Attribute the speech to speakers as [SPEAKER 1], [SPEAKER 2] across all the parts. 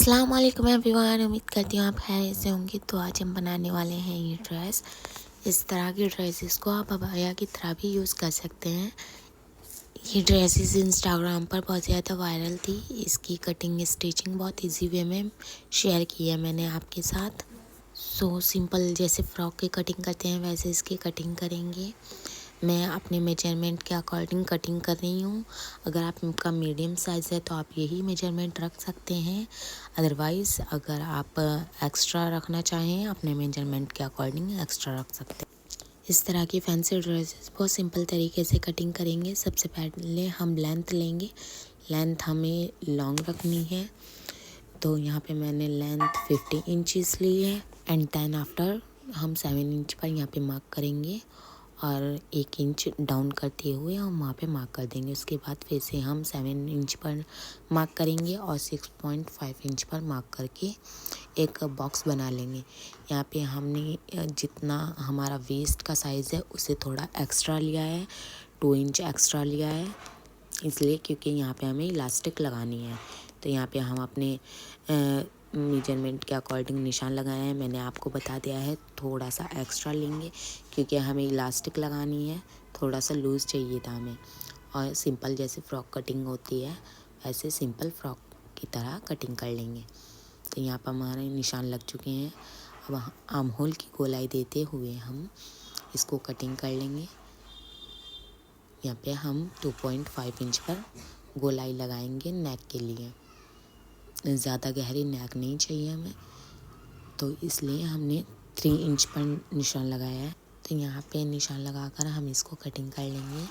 [SPEAKER 1] अस्सलाम वालेकुम एवरीवन। उम्मीद करती हूँ आप खैरियत से होंगे। तो आज हम बनाने वाले हैं ये ड्रेस। इस तरह की ड्रेसेस को आप अबाया की तरह भी यूज़ कर सकते हैं। ये ड्रेसेस इंस्टाग्राम पर बहुत ज़्यादा वायरल थी। इसकी कटिंग स्टिचिंग बहुत इजी वे में शेयर की है मैंने आपके साथ। सिंपल जैसे फ़्रॉक की कटिंग करते हैं वैसे इसकी कटिंग करेंगे। मैं अपने मेजरमेंट के अकॉर्डिंग कटिंग कर रही हूँ। अगर आपका मीडियम साइज़ है तो आप यही मेजरमेंट रख सकते हैं। अदरवाइज़ अगर आप एक्स्ट्रा रखना चाहें अपने मेजरमेंट के अकॉर्डिंग एक्स्ट्रा रख सकते हैं। इस तरह की फैंसी ड्रेसेस बहुत सिंपल तरीके से कटिंग करेंगे। सबसे पहले हम लेंथ लेंगे। लेंथ हमें लॉन्ग रखनी है, तो यहाँ पे मैंने लेंथ 50 इंचज़ ली है। एंड देन आफ्टर हम 7 इंच पर यहाँ पे मार्क करेंगे और 1 इंच डाउन करते हुए हम वहाँ पे मार्क कर देंगे। उसके बाद फिर से हम 7 इंच पर मार्क करेंगे और 6.5 इंच पर मार्क करके एक बॉक्स बना लेंगे। यहाँ पे हमने जितना हमारा वेस्ट का साइज़ है उससे थोड़ा एक्स्ट्रा लिया है, 2 इंच एक्स्ट्रा लिया है, इसलिए क्योंकि यहाँ पे हमें इलास्टिक लगानी है। तो यहाँ पे हम अपने मेजरमेंट के अकॉर्डिंग निशान लगाए हैं। मैंने आपको बता दिया है थोड़ा सा एक्स्ट्रा लेंगे क्योंकि हमें इलास्टिक लगानी है। थोड़ा सा लूज़ चाहिए था हमें, और सिंपल जैसे फ़्रॉक कटिंग होती है वैसे सिंपल फ़्रॉक की तरह कटिंग कर लेंगे। तो यहाँ पर हमारे निशान लग चुके हैं। अब आर्म होल की गोलाई देते हुए हम इसको कटिंग कर लेंगे। यहाँ पे हम 2.5 इंच पर गोलाई लगाएंगे नेक के लिए। ज़्यादा गहरी नेक नहीं चाहिए हमें, तो इसलिए हमने 3 इंच पर निशान लगाया है। तो यहाँ पे निशान लगाकर हम इसको कटिंग कर लेंगे।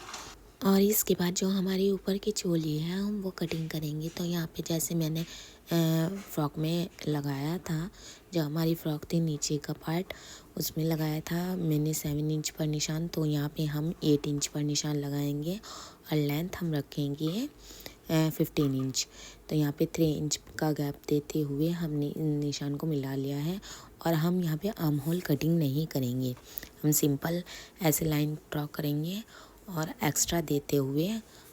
[SPEAKER 1] और इसके बाद जो हमारी ऊपर की चोली है हम वो कटिंग करेंगे। तो यहाँ पे जैसे मैंने फ़्रॉक में लगाया था, जो हमारी फ़्रॉक थी नीचे का पार्ट उसमें लगाया था मैंने 7 इंच पर निशान। तो यहाँ पे हम 8 इंच पर निशान लगाएंगे और लेंथ हम रखेंगे 15 इंच। तो यहाँ पे 3 इंच का गैप देते हुए हमने इन निशान को मिला लिया है। और हम यहाँ पे आर्म होल कटिंग नहीं करेंगे, हम सिंपल ऐसे लाइन ड्रॉ करेंगे और एक्स्ट्रा देते हुए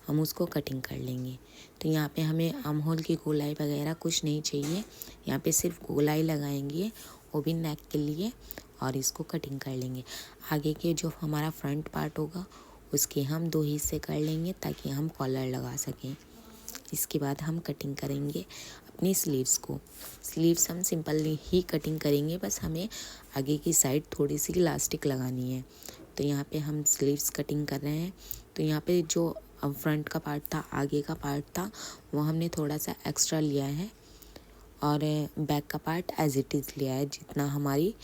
[SPEAKER 1] हम उसको कटिंग कर लेंगे। तो यहाँ पे हमें आर्म होल की गोलाई वगैरह कुछ नहीं चाहिए। यहाँ पे सिर्फ गोलाई लगाएंगे, वो भी नेक के लिए, और इसको कटिंग कर लेंगे। आगे के जो हमारा फ्रंट पार्ट होगा उसके हम 2 हिस्से कर लेंगे ताकि हम कॉलर लगा सकें। इसके बाद हम कटिंग करेंगे अपनी स्लीव्स को। स्लीव्स हम सिंपल ही कटिंग करेंगे, बस हमें आगे की साइड थोड़ी सी इलास्टिक लगानी है। तो यहाँ पे हम स्लीव्स कटिंग कर रहे हैं। तो यहाँ पे जो फ्रंट का पार्ट था, आगे का पार्ट था, वो हमने थोड़ा सा एक्स्ट्रा लिया है और बैक का पार्ट एज इट इज़ लिया है जितना हमारी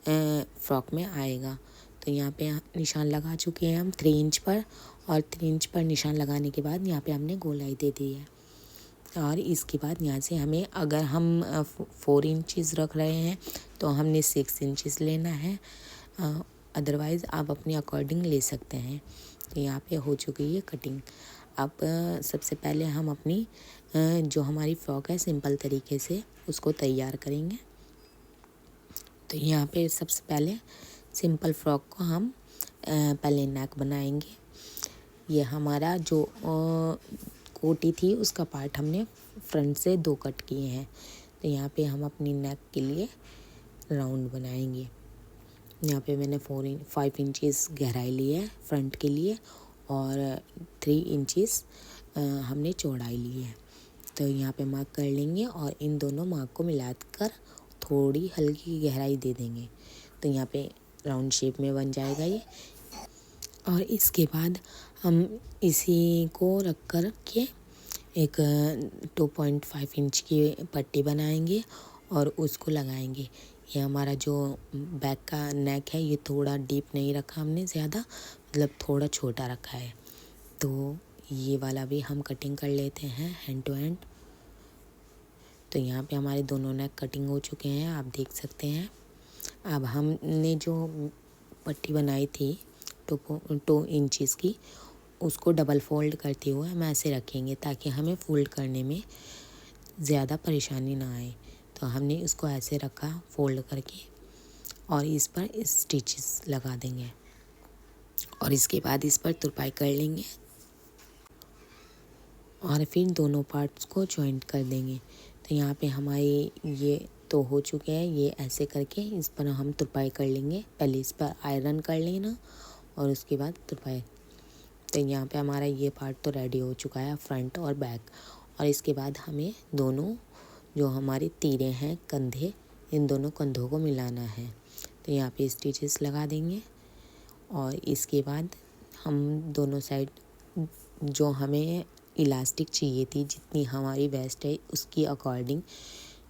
[SPEAKER 1] फ्रॉक में आएगा। तो यहाँ पे निशान लगा चुके हैं हम 3 इंच पर, और 3 इंच पर निशान लगाने के बाद यहाँ पे हमने गोलाई दे दी है। और इसके बाद यहाँ से हमें, अगर हम 4 इंचज़ रख रहे हैं तो हमने 6 इंचज़ लेना है, अदरवाइज़ आप अपने अकॉर्डिंग ले सकते हैं। तो यहाँ पे हो चुकी है कटिंग। अब सबसे पहले हम अपनी जो हमारी फ़्रॉक है सिंपल तरीके से उसको तैयार करेंगे। तो यहाँ पे सबसे पहले सिंपल फ़्रॉक को हम पहले नेक बनाएंगे। ये हमारा जो कोटी थी उसका पार्ट हमने फ्रंट से 2 कट किए हैं। तो यहाँ पे हम अपनी नेक के लिए राउंड बनाएंगे। यहाँ पे मैंने 5 इंचज़ गहराई ली है फ्रंट के लिए और 3 इंचज़ हमने चौड़ाई ली है। तो यहाँ पे मार्क कर लेंगे और इन दोनों मार्क को मिलाकर थोड़ी हल्की गहराई दे देंगे। तो यहाँ पे राउंड शेप में बन जाएगा ये। और इसके बाद हम इसी को रख कर के एक 2.5 इंच की पट्टी बनाएंगे और उसको लगाएंगे। ये हमारा जो बैक का नेक है ये थोड़ा डीप नहीं रखा हमने ज़्यादा, मतलब थोड़ा छोटा रखा है। तो ये वाला भी हम कटिंग कर लेते हैं हैंड टू हैंड। तो यहाँ पे हमारे दोनों नेक कटिंग हो चुके हैं, आप देख सकते हैं। अब हमने जो पट्टी बनाई थी 2 इंचज़ की, उसको डबल फोल्ड करते हुए हम ऐसे रखेंगे ताकि हमें फोल्ड करने में ज़्यादा परेशानी ना आए। तो हमने इसको ऐसे रखा फोल्ड करके और इस पर स्टिचेस लगा देंगे और इसके बाद इस पर तुरपाई कर लेंगे और फिर दोनों पार्ट्स को जॉइंट कर देंगे। तो यहाँ पे हमारे ये तो हो चुके हैं। ये ऐसे करके इस पर हम तुरपाई कर लेंगे। पहले इस पर आयरन कर लेना और उसके बाद तुरपाई। तो यहाँ पे हमारा ये पार्ट तो रेडी हो चुका है, फ्रंट और बैक। और इसके बाद हमें दोनों जो हमारे तीरे हैं कंधे, इन दोनों कंधों को मिलाना है। तो यहाँ पे स्टिचेस लगा देंगे और इसके बाद हम दोनों साइड जो हमें इलास्टिक चाहिए थी, जितनी हमारी वेस्ट है उसकी अकॉर्डिंग,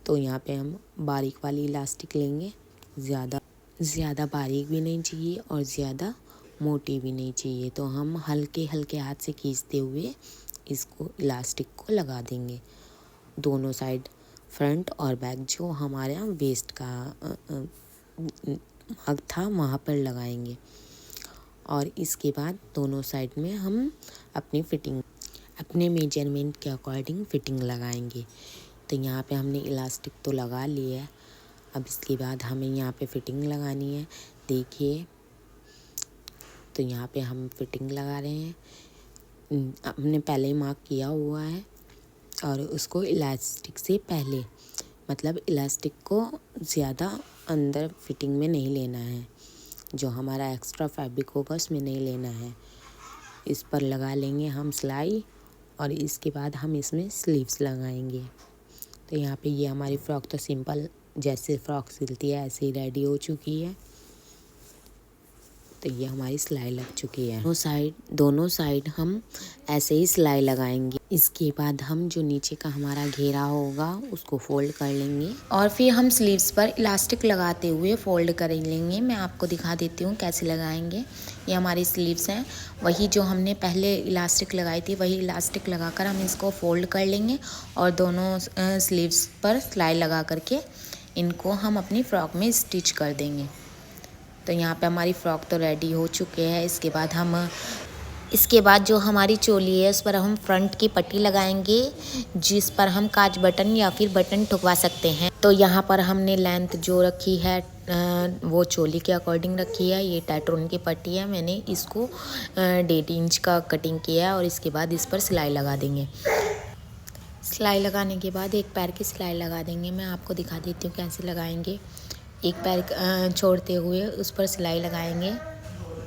[SPEAKER 1] तो यहाँ पे हम बारीक वाली इलास्टिक लेंगे। ज़्यादा बारीक भी नहीं चाहिए और ज़्यादा मोटी भी नहीं चाहिए। तो हम हल्के हल्के हाथ से खींचते हुए इसको इलास्टिक को लगा देंगे दोनों साइड, फ्रंट और बैक। जो हमारे वेस्ट का भाग था वहाँ पर लगाएंगे। और इसके बाद दोनों साइड में हम अपने मेजरमेंट के अकॉर्डिंग फिटिंग लगाएंगे। तो यहाँ पे हमने इलास्टिक तो लगा ली है। अब इसके बाद हमें यहाँ पे फिटिंग लगानी है। देखिए, तो यहाँ पे हम फिटिंग लगा रहे हैं। हमने पहले ही मार्क किया हुआ है और उसको इलास्टिक से पहले, मतलब इलास्टिक को ज़्यादा अंदर फिटिंग में नहीं लेना है। जो हमारा एक्स्ट्रा फैब्रिक होगा उसमें नहीं लेना है। इस पर लगा लेंगे हम सिलाई और इसके बाद हम इसमें स्लीव्स लगाएंगे। तो यहाँ पे ये हमारी फ़्रॉक तो सिंपल जैसे फ़्रॉक सिलती है ऐसे ही रेडी हो चुकी है। तो ये हमारी सिलाई लग चुकी है। दोनों साइड हम ऐसे ही सिलाई लगाएंगे। इसके बाद हम जो नीचे का हमारा घेरा होगा उसको फोल्ड कर लेंगे और फिर हम स्लीव्स पर इलास्टिक लगाते हुए फोल्ड कर लेंगे। मैं आपको दिखा देती हूँ कैसे लगाएंगे। ये हमारी स्लीव्स हैं, वही जो हमने पहले इलास्टिक लगाई थी वही इलास्टिक लगाकर हम इसको फोल्ड कर लेंगे और दोनों स्लीव्स पर सिलाई लगा करके इनको हम अपनी फ़्रॉक में स्टिच कर देंगे। तो यहाँ पे हमारी फ़्रॉक तो रेडी हो चुके हैं। इसके बाद जो हमारी चोली है उस पर हम फ्रंट की पट्टी लगाएंगे, जिस पर हम काज बटन या फिर बटन ठुकवा सकते हैं। तो यहाँ पर हमने लेंथ जो रखी है वो चोली के अकॉर्डिंग रखी है। ये टैटरून की पट्टी है, मैंने इसको 1.5 इंच का कटिंग किया है और इसके बाद इस पर सिलाई लगा देंगे। सिलाई लगाने के बाद एक पैर की सिलाई लगा देंगे। मैं आपको दिखा देती हूँ कैसे लगाएंगे। एक पैर छोड़ते हुए उस पर सिलाई लगाएंगे।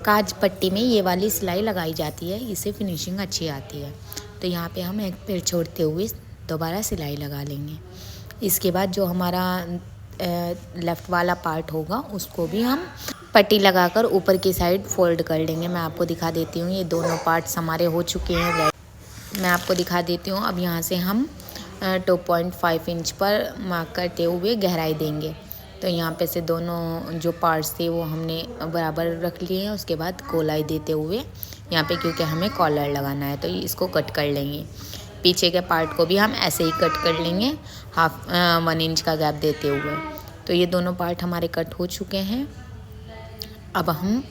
[SPEAKER 1] काज पट्टी में ये वाली सिलाई लगाई जाती है, इससे फिनिशिंग अच्छी आती है। तो यहाँ पे हम एक पैर छोड़ते हुए दोबारा सिलाई लगा लेंगे। इसके बाद जो हमारा लेफ़्ट वाला पार्ट होगा उसको भी हम पट्टी लगाकर ऊपर की साइड फोल्ड कर लेंगे। मैं आपको दिखा देती हूँ, ये दोनों पार्ट्स हमारे हो चुके हैं। मैं आपको दिखा देती हूँ। अब यहाँ से हम 2.5 इंच पर मार्क करते हुए गहराई देंगे। तो यहाँ पे से दोनों जो पार्ट्स थे वो हमने बराबर रख लिए हैं। उसके बाद गोलाई देते हुए यहाँ पे, क्योंकि हमें कॉलर लगाना है तो इसको कट कर लेंगे। पीछे के पार्ट को भी हम ऐसे ही कट कर लेंगे 1 इंच का गैप देते हुए। तो ये दोनों पार्ट हमारे कट हो चुके हैं। अब हम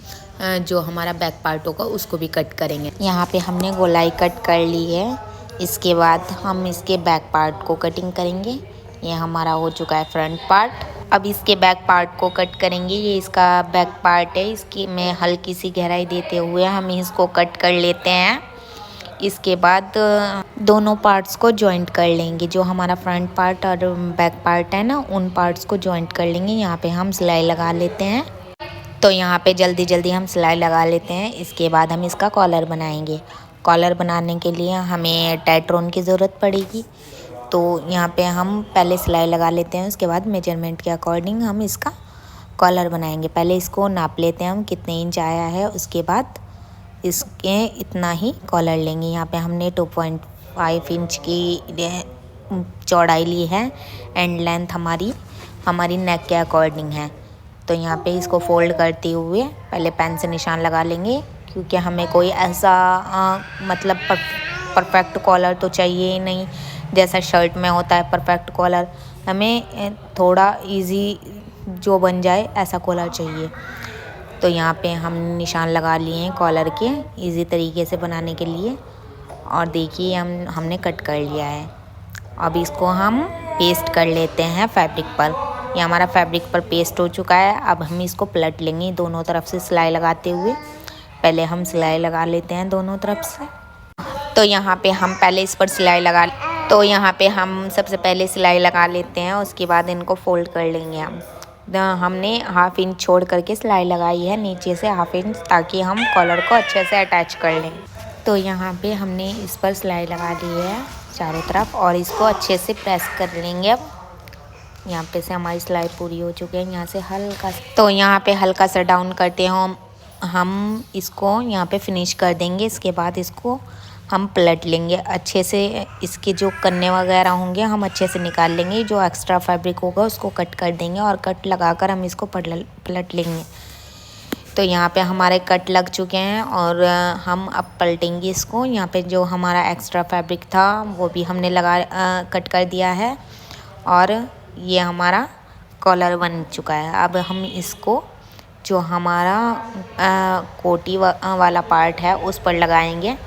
[SPEAKER 1] जो हमारा बैक पार्ट होगा उसको भी कट करेंगे। यहाँ पे हमने गोलाई कट कर ली है। इसके बाद हम इसके बैक पार्ट को कटिंग करेंगे। ये हमारा हो चुका है फ्रंट पार्ट। अब इसके बैक पार्ट को कट करेंगे। ये इसका बैक पार्ट है, इसकी में हल्की सी गहराई देते हुए हम इसको कट कर लेते हैं। इसके बाद दोनों पार्ट्स को जॉइंट कर लेंगे। जो हमारा फ्रंट पार्ट और बैक पार्ट है ना, उन पार्ट्स को जॉइंट कर लेंगे। यहाँ पे हम सिलाई लगा लेते हैं। तो यहाँ पे जल्दी हम सिलाई लगा लेते हैं। इसके बाद हम इसका कॉलर बनाएंगे। कॉलर बनाने के लिए हमें टैटरून की ज़रूरत पड़ेगी। तो यहाँ पे हम पहले सिलाई लगा लेते हैं, उसके बाद मेजरमेंट के अकॉर्डिंग हम इसका कॉलर बनाएंगे। पहले इसको नाप लेते हैं हम कितने इंच आया है, उसके बाद इसके इतना ही कॉलर लेंगे। यहाँ पे हमने 2.5 इंच की चौड़ाई ली है एंड लेंथ हमारी नेक के अकॉर्डिंग है। तो यहाँ पे इसको फोल्ड करते हुए पहले पेन से निशान लगा लेंगे, क्योंकि हमें कोई ऐसा मतलब परफेक्ट कॉलर तो चाहिए ही नहीं जैसा शर्ट में होता है परफेक्ट कॉलर। हमें थोड़ा इजी जो बन जाए ऐसा कॉलर चाहिए। तो यहाँ पे हम निशान लगा लिए हैं कॉलर के इजी तरीके से बनाने के लिए। और देखिए हमने कट कर लिया है। अब इसको हम पेस्ट कर लेते हैं फैब्रिक पर। ये हमारा फैब्रिक पर पेस्ट हो चुका है। अब हम इसको पलट लेंगे दोनों तरफ से सिलाई लगाते हुए। पहले हम सिलाई लगा लेते हैं दोनों तरफ से। तो यहाँ पे हम पहले इस पर सिलाई लगा तो यहाँ पे हम सबसे पहले सिलाई लगा लेते हैं, उसके बाद इनको फोल्ड कर लेंगे हम। हमने हाफ इंच छोड़ करके सिलाई लगाई है नीचे से हाफ इंच, ताकि हम कॉलर को अच्छे से अटैच कर लें। तो यहाँ पे हमने इस पर सिलाई लगा ली है चारों तरफ और इसको अच्छे से प्रेस कर लेंगे। अब यहाँ पे से हमारी सिलाई पूरी हो चुकी है। यहाँ से हल्का, तो यहाँ पे हल्का सा डाउन करते हैं हम इसको यहाँ पे फिनिश कर देंगे। इसके बाद इसको हम पलट लेंगे अच्छे से। इसके जो कन्ने वगैरह होंगे हम अच्छे से निकाल लेंगे। जो एक्स्ट्रा फैब्रिक होगा उसको कट कर देंगे और कट लगाकर हम इसको पलट लेंगे। तो यहाँ पे हमारे कट लग चुके हैं और हम अब पलटेंगे इसको। यहाँ पे जो हमारा एक्स्ट्रा फैब्रिक था वो भी हमने कट कर दिया है और ये हमारा कॉलर बन चुका है। अब हम इसको जो हमारा कोटी वाला पार्ट है उस पर लगाएंगे।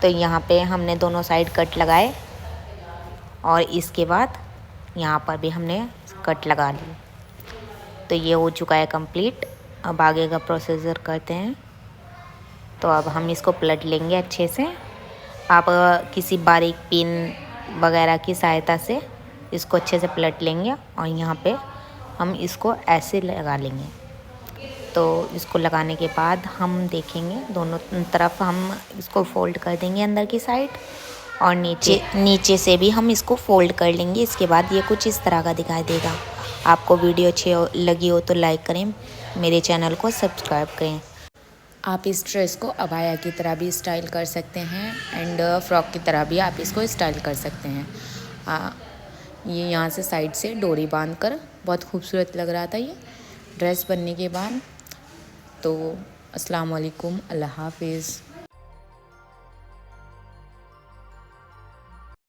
[SPEAKER 1] तो यहाँ पे हमने दोनों साइड कट लगाए और इसके बाद यहाँ पर भी हमने कट लगा ली। तो ये हो चुका है कंप्लीट। अब आगे का प्रोसीजर करते हैं। तो अब हम इसको पलट लेंगे अच्छे से। आप किसी बारीक पिन वगैरह की सहायता से इसको अच्छे से पलट लेंगे और यहाँ पे हम इसको ऐसे लगा लेंगे। तो इसको लगाने के बाद हम देखेंगे दोनों तरफ हम इसको फोल्ड कर देंगे अंदर की साइड और नीचे से भी हम इसको फोल्ड कर लेंगे। इसके बाद ये कुछ इस तरह का दिखाई देगा। आपको वीडियो अच्छी लगी हो तो लाइक करें, मेरे चैनल को सब्सक्राइब करें। आप इस ड्रेस को अबाया की तरह भी स्टाइल कर सकते हैं एंड फ्रॉक की तरह भी आप इसको स्टाइल कर सकते हैं। ये यहाँ से साइड से डोरी बांधकर बहुत खूबसूरत लग रहा था ये ड्रेस बनने के बाद। तो अस्सलाम वालेकुम, अल्लाह हाफिज़।